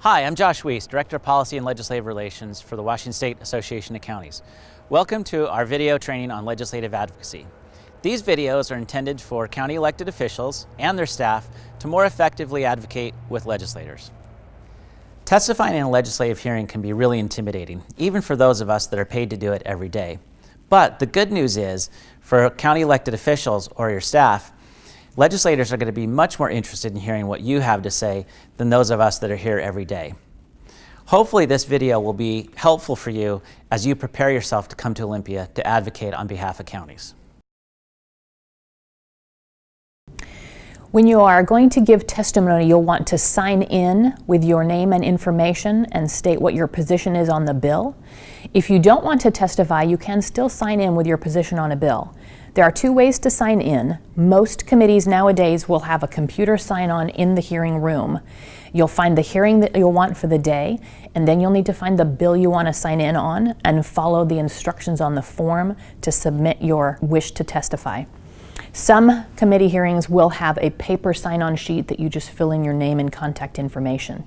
Hi, I'm Josh Weiss, Director of Policy and Legislative Relations for the Washington State Association of Counties. Welcome to our video training on legislative advocacy. These videos are intended for county elected officials and their staff to more effectively advocate with legislators. Testifying in a legislative hearing can be really intimidating, even for those of us that are paid to do it every day. But the good news is, for county elected officials or your staff, legislators are going to be much more interested in hearing what you have to say than those of us that are here every day. Hopefully this video will be helpful for you as you prepare yourself to come to Olympia to advocate on behalf of counties. When you are going to give testimony, you'll want to sign in with your name and information and state what your position is on the bill. If you don't want to testify, you can still sign in with your position on a bill. There are two ways to sign in. Most committees nowadays will have a computer sign-on in the hearing room. You'll find the hearing that you'll want for the day, and then you'll need to find the bill you want to sign in on and follow the instructions on the form to submit your wish to testify. Some committee hearings will have a paper sign-on sheet that you just fill in your name and contact information.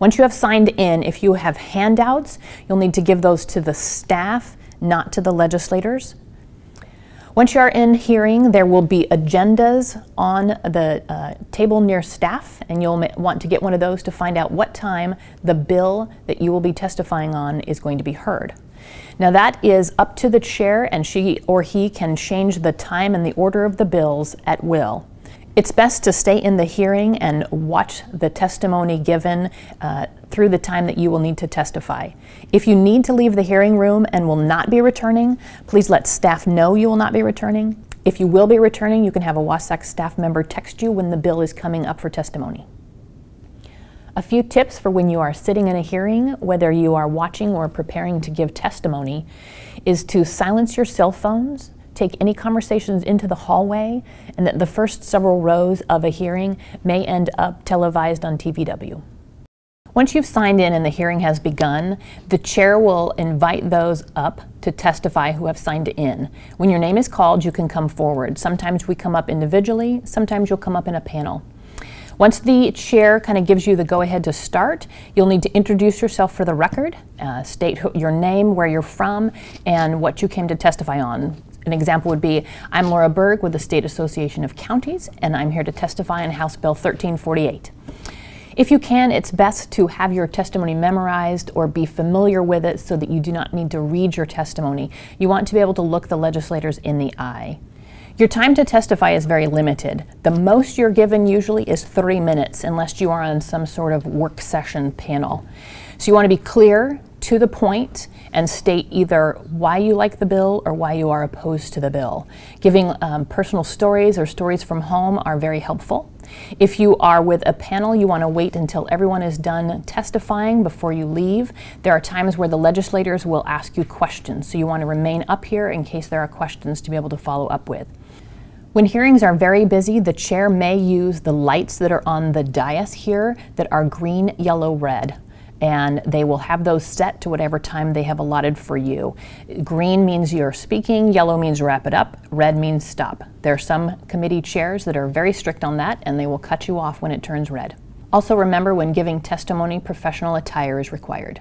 Once you have signed in, if you have handouts, you'll need to give those to the staff, not to the legislators. Once you are in hearing, there will be agendas on the table near staff, and you'll want to get one of those to find out what time the bill that you will be testifying on is going to be heard. Now that is up to the chair, and she or he can change the time and the order of the bills at will. It's best to stay in the hearing and watch the testimony given through the time that you will need to testify. If you need to leave the hearing room and will not be returning, please let staff know you will not be returning. If you will be returning, you can have a WSAC staff member text you when the bill is coming up for testimony. A few tips for when you are sitting in a hearing, whether you are watching or preparing to give testimony, is to silence your cell phones, take any conversations into the hallway, and that the first several rows of a hearing may end up televised on TVW. Once you've signed in and the hearing has begun, the chair will invite those up to testify who have signed in. When your name is called, you can come forward. Sometimes we come up individually, sometimes you'll come up in a panel. Once the chair kind of gives you the go-ahead to start, you'll need to introduce yourself for the record, state your name, where you're from, and what you came to testify on. An example would be, I'm Laura Berg with the State Association of Counties, and I'm here to testify on House Bill 1348. If you can, it's best to have your testimony memorized or be familiar with it so that you do not need to read your testimony. You want to be able to look the legislators in the eye. Your time to testify is very limited. The most you're given usually is 3 minutes, unless you are on some sort of work session panel. So you want to be clear, to the point, and state either why you like the bill or why you are opposed to the bill. Giving personal stories or stories from home are very helpful. If you are with a panel, you want to wait until everyone is done testifying before you leave. There are times where the legislators will ask you questions, so you want to remain up here in case there are questions to be able to follow up with. When hearings are very busy, the chair may use the lights that are on the dais here that are green, yellow, red. And they will have those set to whatever time they have allotted for you. Green means you're speaking, yellow means wrap it up, red means stop. There are some committee chairs that are very strict on that, and they will cut you off when it turns red. Also remember, when giving testimony, professional attire is required.